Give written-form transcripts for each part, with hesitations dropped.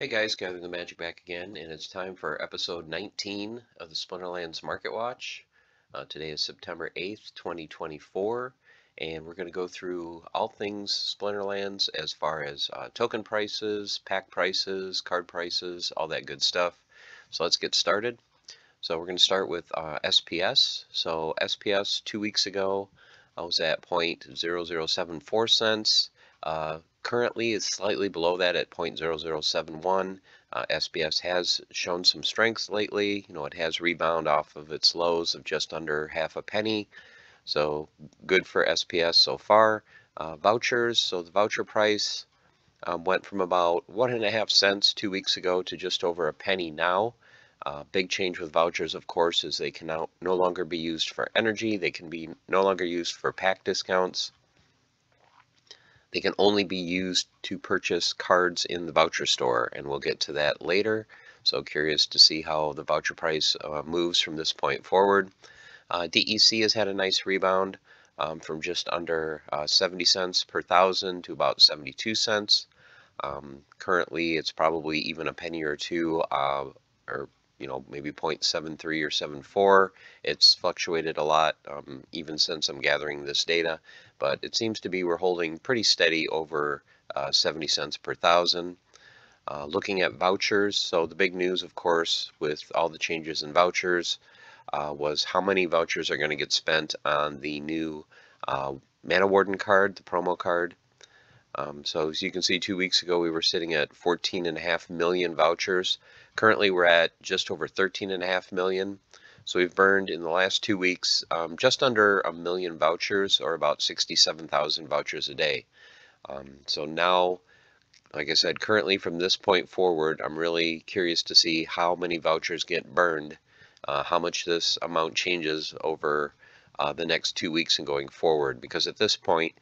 Hey guys, gathering the magic back again, and it's time for episode 19 of the Splinterlands Market Watch. Today is September 8th, 2024, and we're going to go through all things Splinterlands as far as token prices, pack prices, card prices, all that good stuff. So let's get started. So we're going to start with SPS. So SPS 2 weeks ago I was at 0.0074 cents. Currently it's slightly below that at 0.0071. SPS has shown some strength lately. It has rebound off of its lows of just under half a penny. So good for SPS so far. Vouchers, so the voucher price went from about 1.5 cents 2 weeks ago to just over a penny now. Big change with vouchers, of course, is they can now no longer be used for energy. They can be no longer used for pack discounts. They can only be used to purchase cards in the voucher store, and we'll get to that later. So curious to see how the voucher price moves from this point forward. DEC has had a nice rebound from just under 70 cents per thousand to about 72 cents. Currently, it's probably even a penny or two, or maybe 0.73 or 74. It's fluctuated a lot even since I'm gathering this data, but it seems to be we're holding pretty steady over 70 cents per thousand. Looking at vouchers, so the big news, of course, with all the changes in vouchers was how many vouchers are going to get spent on the new Mana Warden card, the promo card. So as you can see, 2 weeks ago we were sitting at 14.5 million vouchers. Currently we're at just over 13.5 million. So we've burned in the last 2 weeks just under a million vouchers, or about 67,000 vouchers a day. So now, like I said, currently from this point forward, I'm really curious to see how many vouchers get burned, how much this amount changes over the next 2 weeks and going forward, because at this point,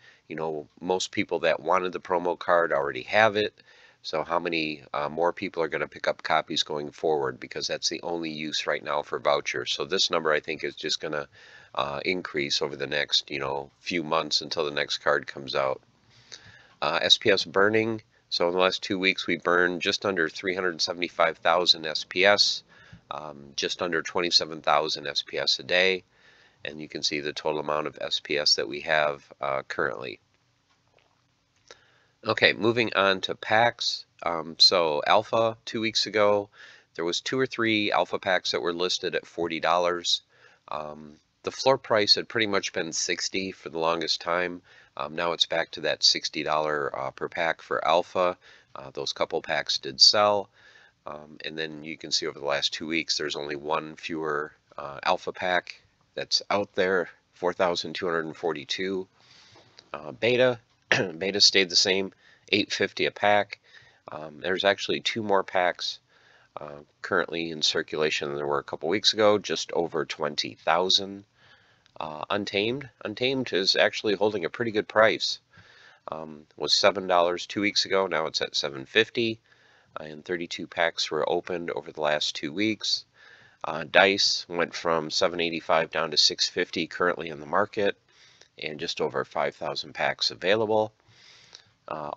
most people that wanted the promo card already have it. So how many more people are going to pick up copies going forward, because that's the only use right now for vouchers. So this number, I think, is just going to increase over the next, few months until the next card comes out. SPS burning. So in the last 2 weeks, we burned just under 375,000 SPS, just under 27,000 SPS a day. And you can see the total amount of SPS that we have currently. Okay, moving on to packs. So Alpha, 2 weeks ago, there was 2 or 3 Alpha packs that were listed at $40. The floor price had pretty much been $60 for the longest time. Now it's back to that $60 per pack for Alpha. Those couple packs did sell. And then you can see over the last 2 weeks, there's only one fewer Alpha pack that's out there, 4,242. Beta, beta stayed the same, $8.50 a pack. There's actually 2 more packs currently in circulation than there were a couple weeks ago, just over 20,000. Untamed is actually holding a pretty good price. Was $7 2 weeks ago, now it's at $7.50, and 32 packs were opened over the last 2 weeks. Dice went from $7.85 down to $6.50 currently in the market, and just over 5,000 packs available.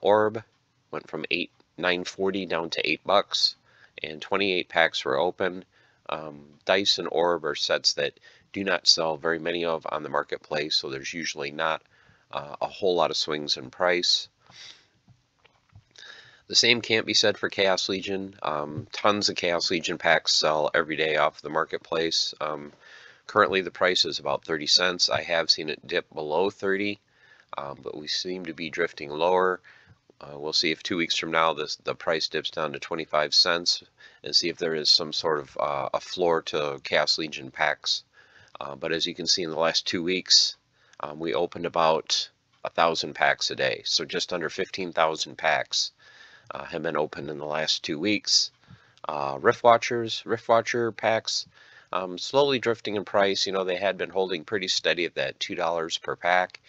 Orb went from $9.40 down to $8, and 28 packs were open. Dice and Orb are sets that do not sell very many of on the marketplace, so there's usually not a whole lot of swings in price. The same can't be said for Chaos Legion. Tons of Chaos Legion packs sell every day off the marketplace. Currently the price is about 30 cents. I have seen it dip below 30, but we seem to be drifting lower. We'll see if 2 weeks from now the price dips down to 25 cents and see if there is some sort of a floor to Chaos Legion packs. But as you can see, in the last 2 weeks, we opened about 1,000 packs a day. So just under 15,000 packs have been opened in the last 2 weeks. Rift Watcher packs, slowly drifting in price. They had been holding pretty steady at that $2 per pack.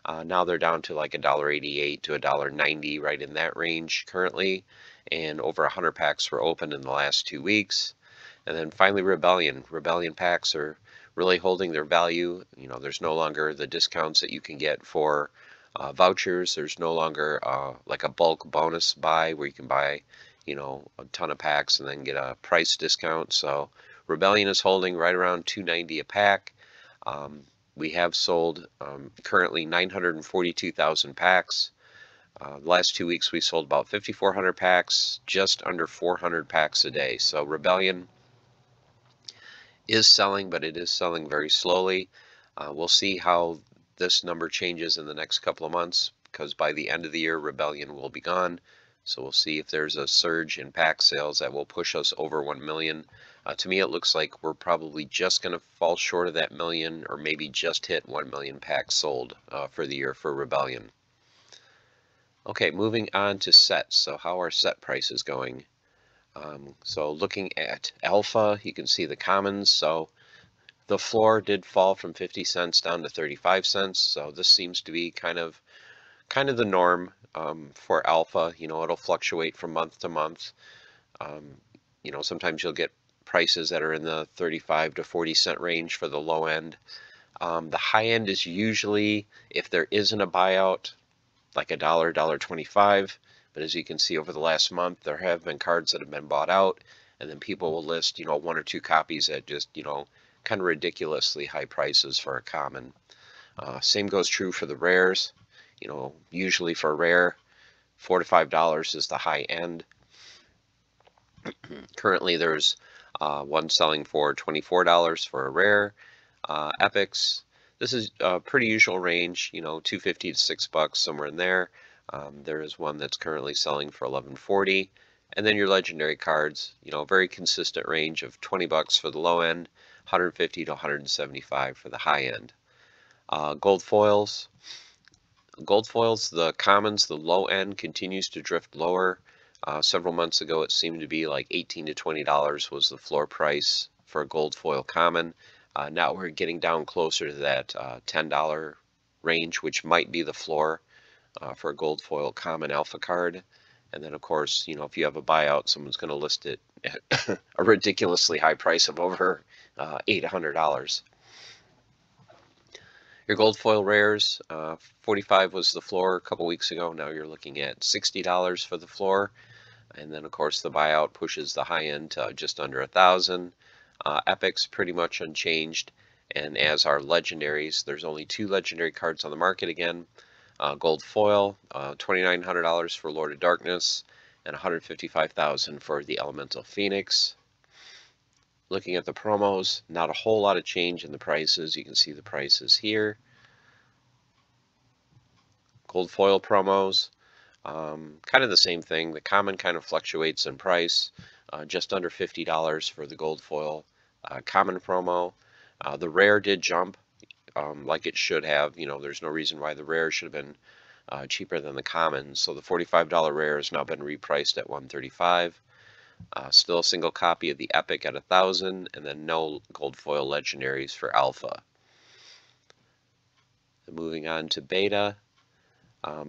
Now they're down to like $1.88 to $1.90, right in that range currently. And over 100 packs were opened in the last 2 weeks. And then finally Rebellion. Rebellion packs are really holding their value. There's no longer the discounts that you can get for vouchers. There's no longer like a bulk bonus buy where you can buy a ton of packs and then get a price discount. So Rebellion is holding right around $2.90 a pack. We have sold currently 942,000 packs. The last 2 weeks we sold about 5,400 packs, just under 400 packs a day. So Rebellion is selling, but it is selling very slowly. We'll see how this number changes in the next couple of months, because by the end of the year Rebellion will be gone. So we'll see if there's a surge in pack sales that will push us over 1 million. To me, it looks like we're probably just going to fall short of that million, or maybe just hit 1 million packs sold for the year for Rebellion. Okay, moving on to sets. So how are set prices going? So looking at Alpha, you can see the commons. So the floor did fall from 50 cents down to 35 cents. So this seems to be kind of the norm for Alpha. It'll fluctuate from month to month. Sometimes you'll get prices that are in the 35 to 40 cent range for the low end. The high end is usually, if there isn't a buyout, like $1, $1.25. But as you can see over the last month, there have been cards that have been bought out, and then people will list, 1 or 2 copies at just, kind of ridiculously high prices for a common. Same goes true for the rares. Usually for a rare, $4 to $5 is the high end. Currently, there's one selling for $24 for a rare. Epics, this is a pretty usual range, $2.50 to $6, somewhere in there. There is one that's currently selling for $11.40. And then your legendary cards, very consistent range of $20 for the low end, $150 to $175 for the high end. Gold foils, the commons, the low end continues to drift lower. Several months ago, it seemed to be like $18 to $20 was the floor price for a gold foil common. Now we're getting down closer to that $10 range, which might be the floor for a gold foil common alpha card. And then, of course, if you have a buyout, someone's going to list it at a ridiculously high price of over $800. Your gold foil rares, 45 was the floor a couple weeks ago. Now you're looking at $60 for the floor. And then, of course, the buyout pushes the high end to just under 1,000. Epics pretty much unchanged. And as our legendaries, there's only 2 legendary cards on the market again. Gold foil, $2,900 for Lord of Darkness, and $155,000 for the Elemental Phoenix. Looking at the promos, not a whole lot of change in the prices. You can see the prices here. Gold foil promos, kind of the same thing. The common kind of fluctuates in price, just under $50 for the gold foil common promo. The rare did jump, like it should have. There's no reason why the rare should have been cheaper than the common. So the $45 rare has now been repriced at $135. Still a single copy of the Epic at $1,000, and then no gold foil legendaries for Alpha. And moving on to Beta.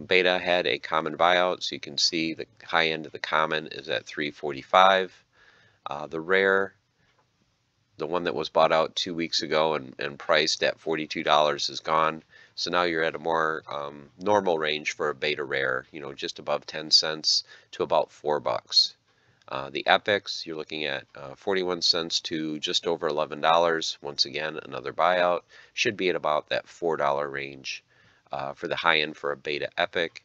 Beta had a common buyout, so you can see the high end of the common is at $345. The rare, the one that was bought out 2 weeks ago and priced at $42, is gone. So now you're at a more normal range for a beta rare, just above 10 cents to about $4. The Epics, you're looking at 41 cents to just over $11. Once again, another buyout. Should be at about that $4 range for the high end for a beta Epic.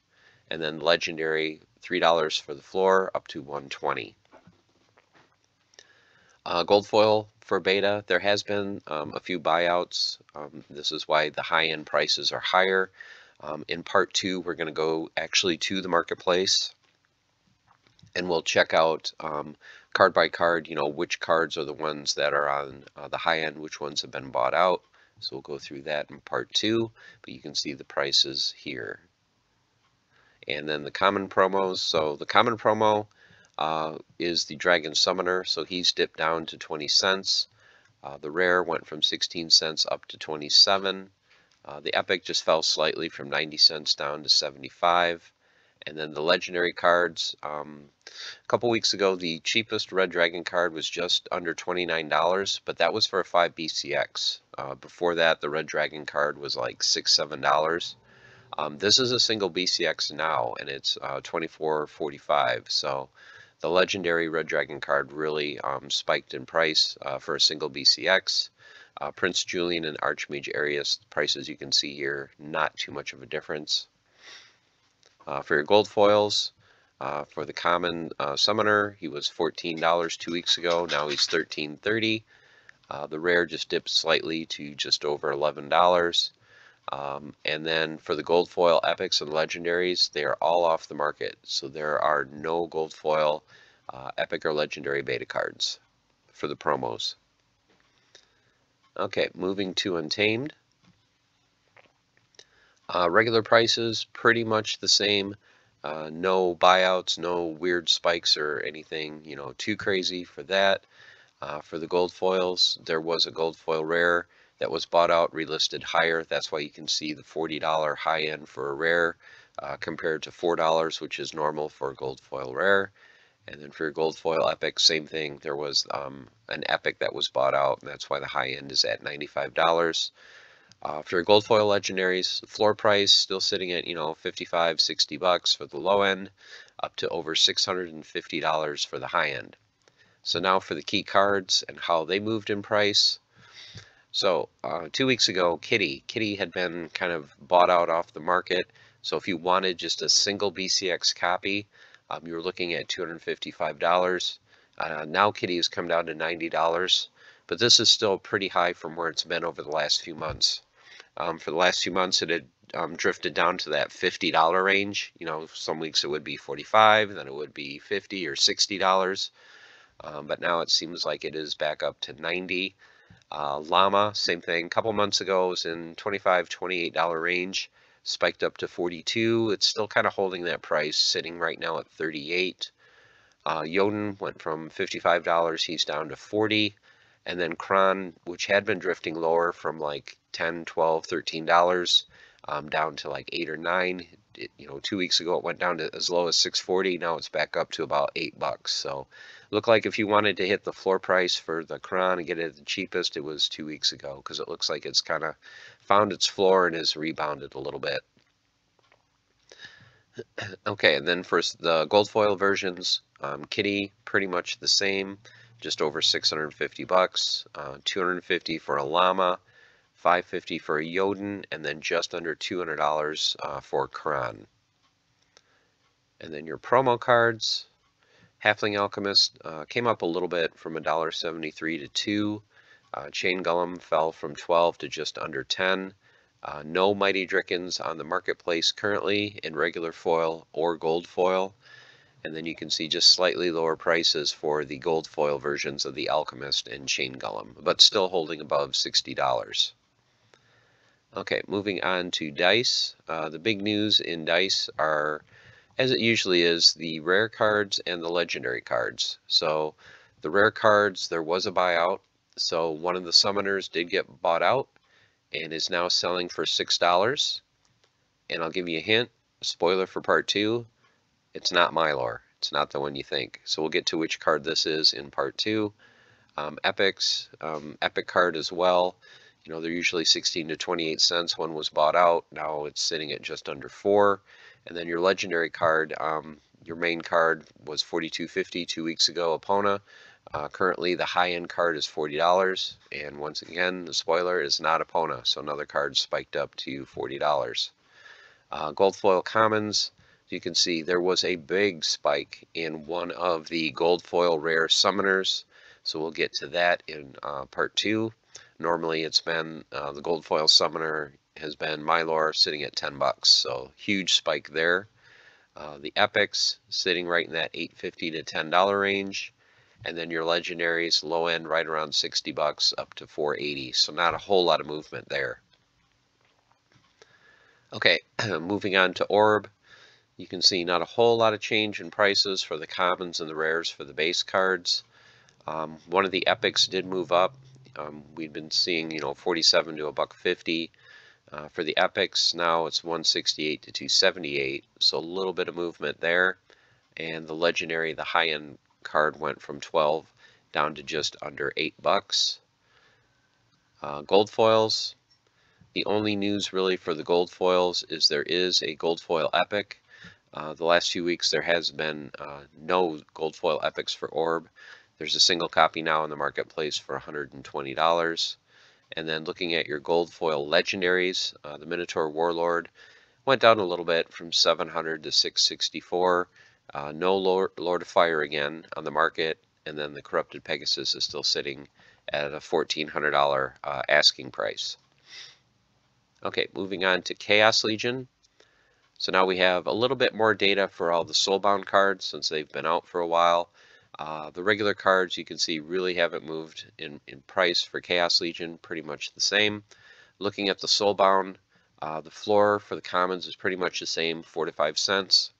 And then legendary, $3 for the floor, up to $120. Gold foil for beta, there has been a few buyouts. This is why the high end prices are higher. In part 2, we're going to go actually to the marketplace, and we'll check out card by card, which cards are the ones that are on the high end, which ones have been bought out. So we'll go through that in part 2, but you can see the prices here. And then the common promos. So the common promo is the Dragon Summoner, so he's dipped down to 20 cents. The rare went from 16 cents up to 27. The Epic just fell slightly from 90 cents down to 75. And then the legendary cards, a couple weeks ago, the cheapest Red Dragon card was just under $29, but that was for a 5 BCX. Before that, the Red Dragon card was like $6, $7. This is a single BCX now, and it's $24.45. So The legendary Red Dragon card really spiked in price for a single BCX. Prince Julian and Archmage Arius prices you can see here, not too much of a difference. For your gold foils, for the common summoner, he was $14 2 weeks ago. Now he's $13.30. The rare just dipped slightly to just over $11. And then for the gold foil epics and legendaries, they are all off the market. So there are no gold foil epic or legendary beta cards for the promos. Okay, moving to Untamed. Regular prices, pretty much the same. No buyouts, no weird spikes or anything, too crazy for that. For the gold foils, there was a gold foil rare that was bought out, relisted higher. That's why you can see the $40 high end for a rare compared to $4, which is normal for a gold foil rare. And then for your gold foil epic, same thing. There was an epic that was bought out, and that's why the high end is at $95. For your gold foil legendaries, floor price still sitting at $55, $60 for the low end, up to over $650 for the high end. So now for the key cards and how they moved in price. So 2 weeks ago, Kitty had been kind of bought out off the market. So if you wanted just a single BCX copy, you were looking at $255. Now Kitty has come down to $90, but this is still pretty high from where it's been over the last few months. For the last few months, it had drifted down to that $50 range. Some weeks it would be $45, then it would be $50 or $60. But now it seems like it is back up to $90. Llama, same thing. A couple months ago, it was in $25, $28 range, spiked up to $42. It's still kind of holding that price, sitting right now at $38. Jotun went from $55, he's down to $40. And then Kron, which had been drifting lower from like $10, $12, $13, down to like $8 or $9. 2 weeks ago it went down to as low as $6.40. Now it's back up to about $8. So look like if you wanted to hit the floor price for the Kron and get it at the cheapest, it was 2 weeks ago, because it looks like it's kind of found its floor and has rebounded a little bit. Okay, and then for the gold foil versions, Kitty pretty much the same, just over $650, $250 for a Llama, $550 for a Jotun, and then just under $200 for Kron. And then your promo cards, Halfling Alchemist came up a little bit from $1.73 to $2. Chain Golem fell from 12 to just under 10. No Mighty Drickens on the marketplace currently in regular foil or gold foil. And then you can see just slightly lower prices for the gold foil versions of the Alchemist and Chain Golem, but still holding above $60. Okay, moving on to dice. The big news in dice are, as it usually is, the rare cards and the legendary cards. So the rare cards, there was a buyout. So one of the summoners did get bought out and is now selling for $6. And I'll give you a hint, spoiler for part 2, it's not Mylor. It's not the one you think. So we'll get to which card this is in part 2. Epics, epic card as well. They're usually 16 to 28 cents. One was bought out. Now it's sitting at just under 4. And then your legendary card, your main card was $42.50 2 weeks ago, Epona. Currently the high-end card is $40. And once again, the spoiler is not Epona. So another card spiked up to $40. Gold foil commons. You can see there was a big spike in one of the gold foil rare summoners. So we'll get to that in part 2. Normally it's been the gold foil summoner has been Mylor sitting at $10. So huge spike there. The epics sitting right in that $8.50 to $10 range. And then your legendaries low end right around $60 up to $4.80. So not a whole lot of movement there. Okay, moving on to Orb. You can see not a whole lot of change in prices for the commons and the rares for the base cards. One of the epics did move up. We'd been seeing, 47 to $1.50. For the epics, now it's 168 to 278. So a little bit of movement there. And the legendary, the high-end card went from 12 down to just under $8. Gold foils. The only news really for the gold foils is there is a gold foil epic. The last few weeks there has been no gold foil epics for orb. There's a single copy now in the marketplace for $120. And then looking at your gold foil legendaries, the Minotaur Warlord went down a little bit from 700 to 664. No Lord of Fire again on the market, and then the Corrupted Pegasus is still sitting at a $1,400 asking price. Okay, moving on to Chaos Legion. So now we have a little bit more data for all the Soulbound cards since they've been out for a while. The regular cards you can see really haven't moved in price for Chaos Legion, pretty much the same. Looking at the Soulbound, the floor for the commons is pretty much the same, 4 to 5 cents.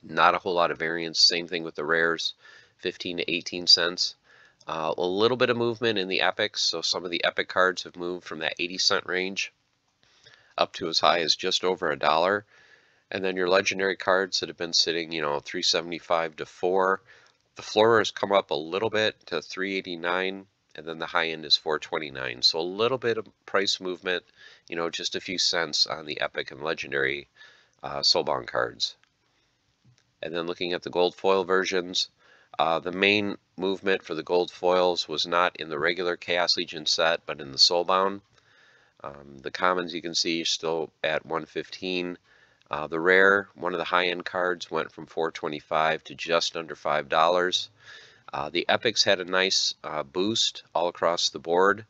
Not a whole lot of variance. Same thing with the rares, 15 to 18 cents. A little bit of movement in the epics, so some of the epic cards have moved from that 80-cent range up to as high as just over $1. And then your legendary cards that have been sitting, $3.75 to $4. The floor has come up a little bit to $3.89, and then the high end is $4.29. So a little bit of price movement, just a few cents on the epic and legendary Soulbound cards. And then looking at the gold foil versions, the main movement for the gold foils was not in the regular Chaos Legion set, but in the Soulbound. The commons you can see still at 115. The rare, one of the high-end cards, went from $4.25 to just under $5. The epics had a nice boost all across the board.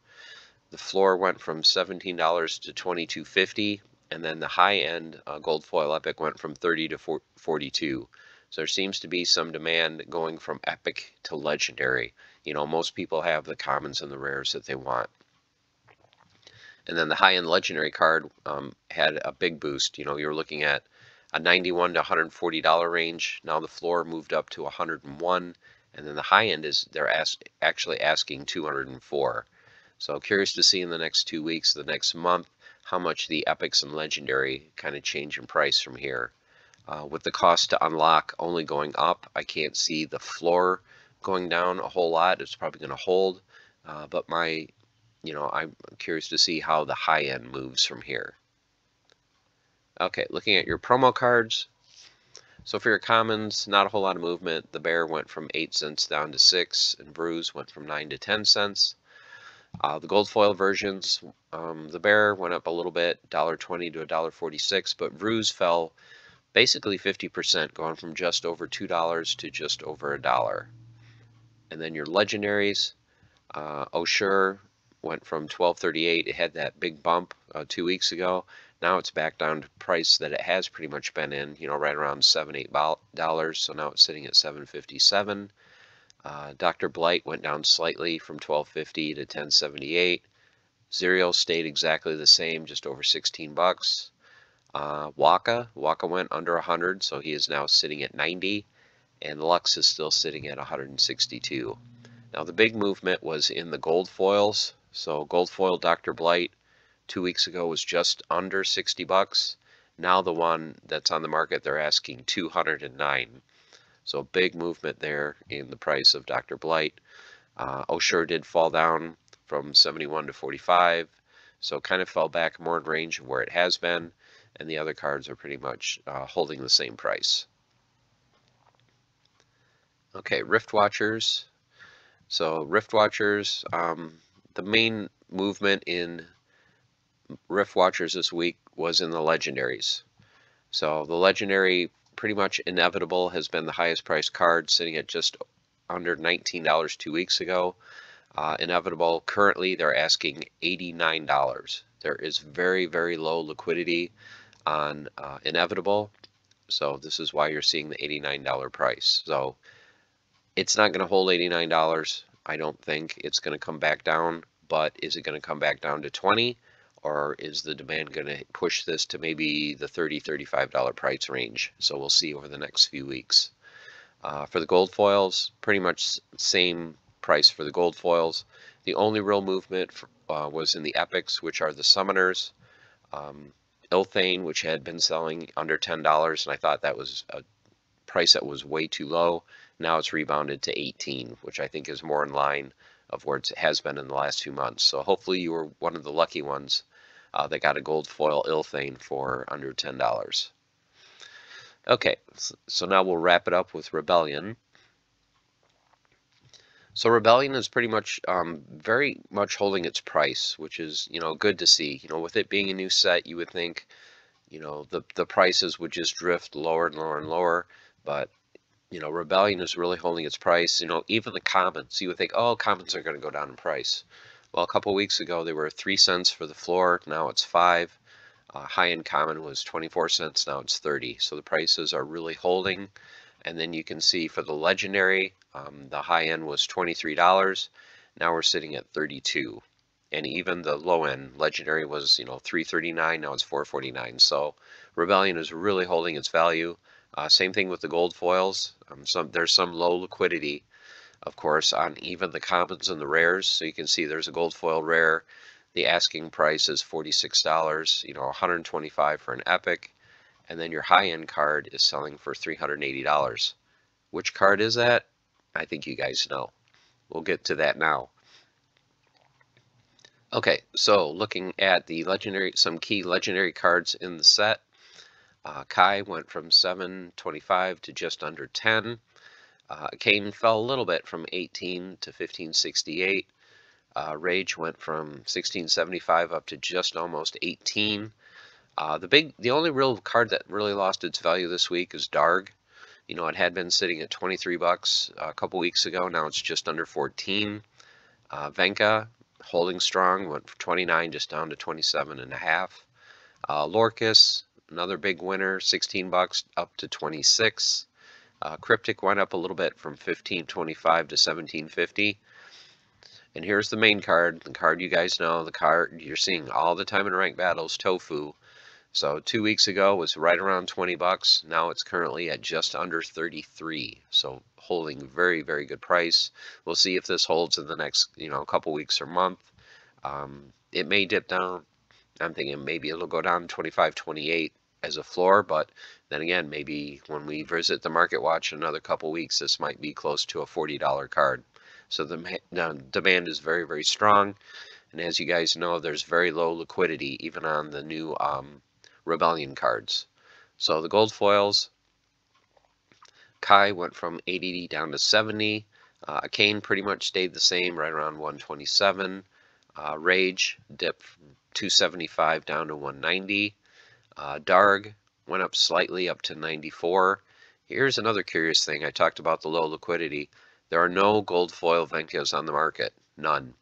The floor went from $17 to $22.50, and then the high-end gold foil epic went from $30 to $42. So there seems to be some demand going from epic to legendary. Most people have the commons and the rares that they want. And then the high-end legendary card had a big boost. You're looking at a $91 to $140 range. Now the floor moved up to $101, and then the high end is they're actually asking $204. So curious to see in the next 2 weeks, the next month, how much the epics and legendary kind of change in price from here. With the cost to unlock only going up, I can't see the floor going down a whole lot. It's probably going to hold, but I'm curious to see how the high end moves from here. Okay, looking at your promo cards. So for your commons, not a whole lot of movement. The bear went from 8 cents down to 6, and bruise went from 9 to 10 cents. The gold foil versions, the bear went up a little bit, $1.20 to $1.46, but bruise fell basically 50%, going from just over $2 to just over $1. And then your legendaries, Osher went from $12.38. It had that big bump 2 weeks ago. Now it's back down to price that it has pretty much been in, right around $7, $8. So now it's sitting at $7.57. Dr. Blight went down slightly from $12.50 to $10.78. Zerial stayed exactly the same, just over 16 bucks. Waka went under 100, so he is now sitting at 90, and Lux is still sitting at 162. Now the big movement was in the gold foils. So gold foil Dr. Blight 2 weeks ago was just under 60 bucks. Now the one that's on the market, they're asking 209. So big movement there in the price of Dr. Blight. Osher did fall down from 71 to 45, so kind of fell back more in range of where it has been, and the other cards are pretty much holding the same price. Okay, Rift Watchers. So Rift Watchers, the main movement in Rift Watchers this week was in the legendaries. So the legendary, pretty much inevitable, has been the highest priced card, sitting at just under $19 2 weeks ago. Inevitable, currently they're asking $89. There is very, very low liquidity on inevitable, so this is why you're seeing the $89 price. So it's not going to hold $89. I don't think it's going to come back down, but is it going to come back down to 20, or is the demand going to push this to maybe the $30, $35 price range? So we'll see over the next few weeks. For the gold foils, pretty much same price for the gold foils. The only real movement was in the epics, which are the summoners. Ilthane, which had been selling under $10, and I thought that was a price that was way too low. Now it's rebounded to 18, which I think is more in line of where it has been in the last few months. So hopefully you were one of the lucky ones that got a gold foil Ilthane for under $10. Okay, so now we'll wrap it up with Rebellion. So Rebellion is pretty much very much holding its price, which is, good to see. With it being a new set, you would think, the prices would just drift lower and lower and lower, but Rebellion is really holding its price. Even the commons, you would think, oh, commons are going to go down in price. Well, a couple weeks ago, they were 3 cents for the floor. Now it's 5. High-end common was 24 cents. Now it's 30. So the prices are really holding. And then you can see for the legendary, the high end was $23. Now we're sitting at 32. And even the low end legendary was, $3.39. Now it's $4.49. So Rebellion is really holding its value. Same thing with the gold foils. There's some low liquidity, of course, on even the commons and the rares. So you can see there's a gold foil rare. The asking price is $46. $125 for an epic. And then your high-end card is selling for $380. Which card is that? I think you guys know. We'll get to that now. Okay, so looking at the some key legendary cards in the set. Kai went from 725 to just under 10. Kane fell a little bit from 18 to 1568. Rage went from 1675 up to just almost 18. The only real card that really lost its value this week is Darg. It had been sitting at 23 bucks a couple weeks ago. Now it's just under 14. Venka holding strong, went from 29 just down to 27 and a half. Lorcus, another big winner, 16 bucks up to 26. Cryptic went up a little bit from 15.25 to 17.50. And here's the main card, the card you guys know, the card you're seeing all the time in ranked battles, Tofu. So 2 weeks ago was right around 20 bucks. Now it's currently at just under 33. So holding very, very good price. We'll see if this holds in the next, couple weeks or month. It may dip down. I'm thinking maybe it'll go down to 25, 28 as a floor, but then again, maybe when we visit the Market Watch in another couple weeks, this might be close to a $40 card. So the demand is very, very strong. And as you guys know, there's very low liquidity even on the new Rebellion cards. So the gold foils, Kai went from 80 down to 70. Kane pretty much stayed the same, right around 127. Rage dipped from 275 down to 190. Darg went up slightly up to 94. Here's another curious thing. I talked about the low liquidity. There are no gold foil Venkas on the market. None.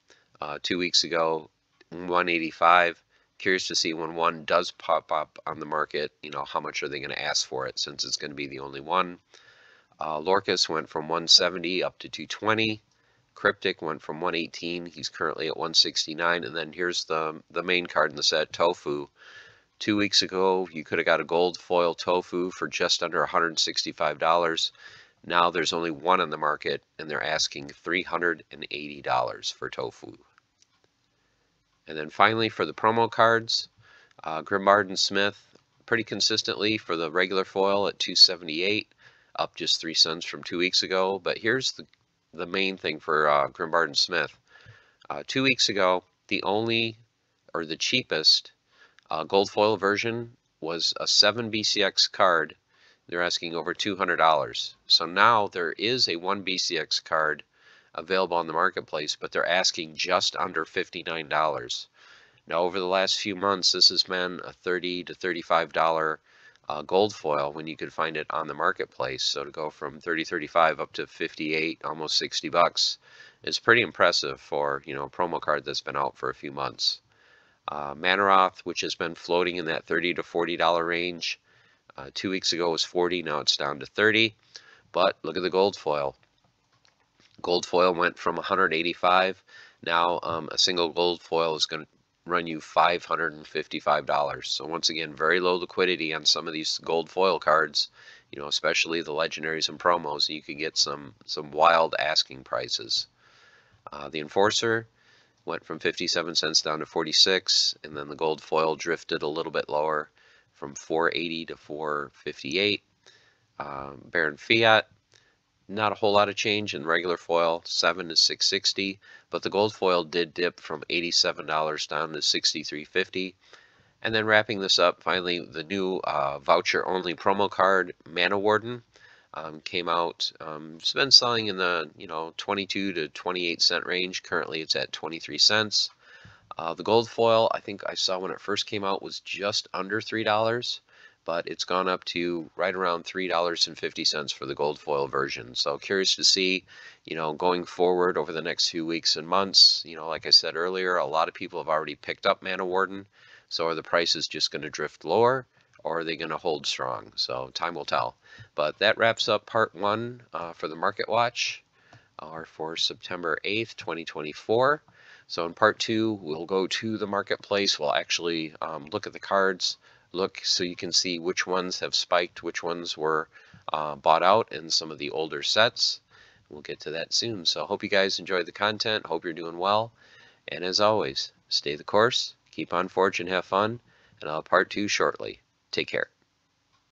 2 weeks ago, 185. Curious to see when one does pop up on the market, how much are they going to ask for it since it's going to be the only one. Lorcus went from 170 up to 220. Cryptic went from 118. He's currently at 169. And then here's the main card in the set, Tofu. 2 weeks ago, you could have got a gold foil Tofu for just under $165. Now there's only one on the market, and they're asking $380 for Tofu. And then finally, for the promo cards, Grimbard and Smith pretty consistently for the regular foil at 278, up just 3 cents from 2 weeks ago. But here's the main thing for Grimbard and Smith. 2 weeks ago, the cheapest gold foil version was a 7 BCX card. They're asking over $200. So now there is a 1 BCX card available on the marketplace, but they're asking just under $59. Now, over the last few months, this has been a $30 to $35 gold foil when you could find it on the marketplace. So to go from 30, 35 up to 58, almost 60 bucks is pretty impressive for, a promo card that's been out for a few months. Manaroth, which has been floating in that $30 to $40 range. 2 weeks ago was 40, now it's down to 30. But look at the gold foil. Gold foil went from 185. Now a single gold foil is going to run you $555. So once again, very low liquidity on some of these gold foil cards, especially the legendaries and promos. You could get some wild asking prices. The Enforcer went from 57 cents down to 46, and then the gold foil drifted a little bit lower from 480 to 458. Baron Fiat, not a whole lot of change in regular foil, 7 to 660, but the gold foil did dip from $87 down to $63.50. And then wrapping this up, finally, the new voucher-only promo card, Mana Warden, came out. It's been selling in the 22 to 28 cent range. Currently, it's at 23 cents. The gold foil, I think I saw when it first came out, was just under $3, but it's gone up to right around $3.50 for the gold foil version. So curious to see, going forward over the next few weeks and months. Like I said earlier, a lot of people have already picked up Mana Warden. So are the prices just going to drift lower, or are they going to hold strong? So time will tell. But that wraps up part one for the Market Watch, or for September 8th, 2024. So in part two, we'll go to the marketplace. We'll actually look at the cards, look so you can see which ones have spiked, which ones were bought out in some of the older sets. We'll get to that soon. So hope you guys enjoyed the content. Hope you're doing well. And as always, stay the course, keep on forge and have fun. And I'll have part two shortly. Take care.